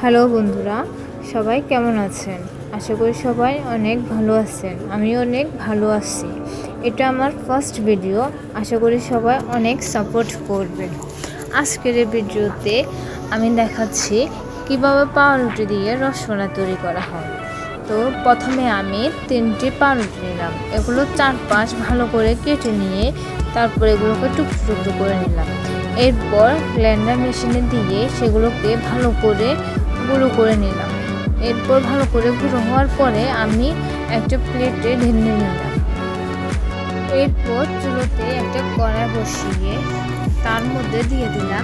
Hello বন্ধুরা, সবাই কেমন আছেন? আশা করি সবাই অনেক ভালো আছেন। আমি অনেক ভালো আছি। এটা আমার ফার্স্ট ভিডিও। আশা করি সবাই অনেক সাপোর্ট করবেন। আজকের এই ভিডিওতে আমি দেখাচ্ছি কিভাবে পাউরুটি দিয়ে রসমালাই তৈরি করা হয়। তো প্রথমে আমি 3টি পাউরুটি নিলাম। এগুলো 4-5 ভালো করে কেটে নিয়ে তারপর এগুলোকে টুকরো টুকরো করে নিলাম। এরপর ব্লেন্ডার মেশিনে দিয়ে সেগুলোকে ভালো করে গুঁড়ো করে নিলাম। এরপর ভালো করে গুঁড়ো হওয়ার পরে আমি একটা প্লেটে ঢেলে নিলাম। এরপর চুলোতে একটা কড়াই বসিয়ে তার মধ্যে দিয়ে দিলাম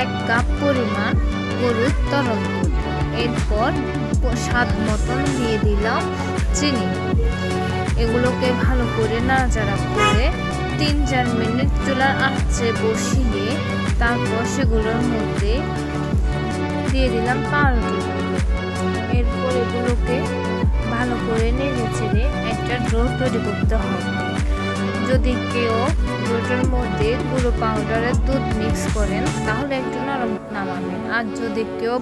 1 কাপ পরিমাণ গরুর তরল দুধ। এরপর স্বাদ মতন দিয়ে দিলাম চিনি। এগুলোকে ভালো করে নাড়াচাড়া করে 3-4 মিনিট চুলার আঁচে বসিয়ে তারপর সেগুলোর মধ্যে দিয়ে দিলাম পাউরুটিগুলো। এরপর এগুলোকে ভালো করে নেড়ে চেড়ে একটা ডো তৈরি করতে হবে। যদি কেউ ডোটার মধ্যে গুঁড়ো পাউডারের দুধ মিক্স করেন তাহলে একটু নরম নামাবেন, আর যদি কেউ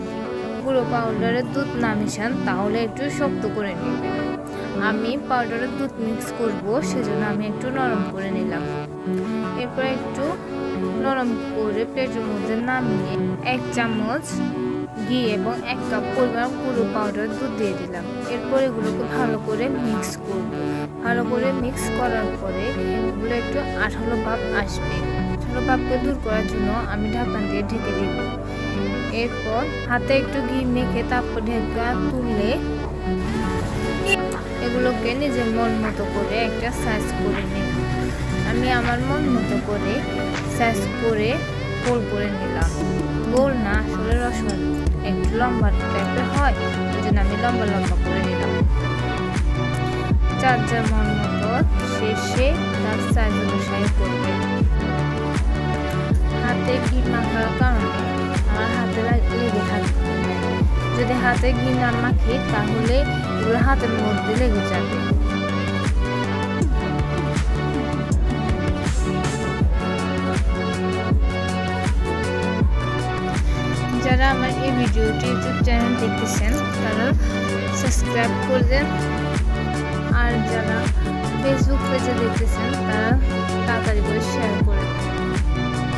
গুঁড়ো পাউডারের দুধ না মিশান তাহলে একটু শক্ত করে নেবেন। আমি পাউডারের দুধ মিক্স করব, সেজন্য আমি একটু নরম করে নিলাম। এরপর একটু নরম করে প্লেটের মধ্যে নামিয়ে 1 চামচ ঘি এবং 1 কাপ পরিমাণ গুঁড়ো পাউডার দুধ দিয়ে দিলাম। এরপর এগুলোকে ভালো করে মিক্স করব। ভালো করে মিক্স করার পরে এগুলো একটু আঠালো ভাব আসবে। আঠালো ভাবকে দূর করার জন্য আমি ঢাকনা দিয়ে ঢেকে দিব। এরপর হাতে একটু ঘি মেখে তারপর ঢাকা তুলে এগুলোকে নিজের মন মতো করে একটা সাইজ করে নেব। আমি আমার মন মতো করে সাইজ করে গোল করে নিলাম। গোল না, আসলে রসমালাই একটু লম্বা টাইপের হয়, ওই জন্য আমি লম্বা লম্বা করে নিলাম। যার মন মতো শেষে তার সাইজ অনুসারে করবে। হাতে ঘি মাখার কারণে আমার হাতে লেগে থাকবে। যদি হাতে ঘি না মাখি তাহলে এগুলো হাতের মধ্যে লেগে যাবে। যারা আমার এই ভিডিওটি ইউটিউব চ্যানেল দেখতেছেন তারা সাবস্ক্রাইব করে দেন, আর যারা ফেসবুক পেজে দেখতেছেন তারা তাড়াতাড়ি করে শেয়ার করে দেন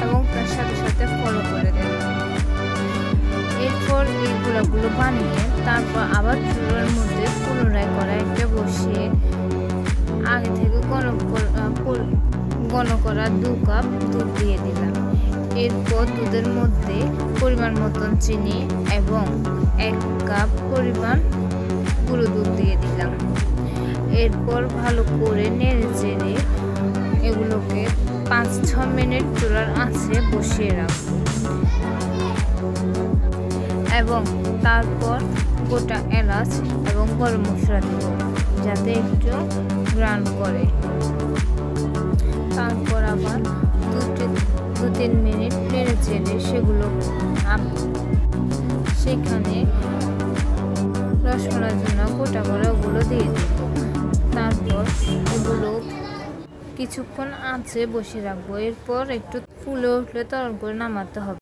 এবং তার সাথে সাথে ফলো করে দেন। এরপর এই গোলাগুলো বানিয়ে তারপর আবার চুলার মধ্যে পুনরায় কড়াইতে বসিয়ে আগে থেকে ঘন করা 2 কাপ দুধ দিয়ে দিলাম। এরপর দুধের মধ্যে পরিমাণ মতন চিনি এবং 1 কাপ পরিমাণ গুঁড়ো দুধ দিয়ে দিলাম। এরপর ভালো করে নেড়ে চেড়ে এগুলোকে 5-6 মিনিট চুলার আঁচে বসিয়ে রাখবো এবং তারপর গোটা এলাচ এবং গরম মশলা দেব যাতে একটু গ্রান করে। তারপর আবার 2-3 মিনিট নেড়ে চেড়ে সেগুলো সেখানে রসমালাইয়ের জন্য গোটা করে ওগুলো দিয়ে দেব। তারপর ওগুলো কিছুক্ষণ আঁচে বসিয়ে রাখবো। এরপর একটু ফুলে উঠলে তরল করে নামাতে হবে।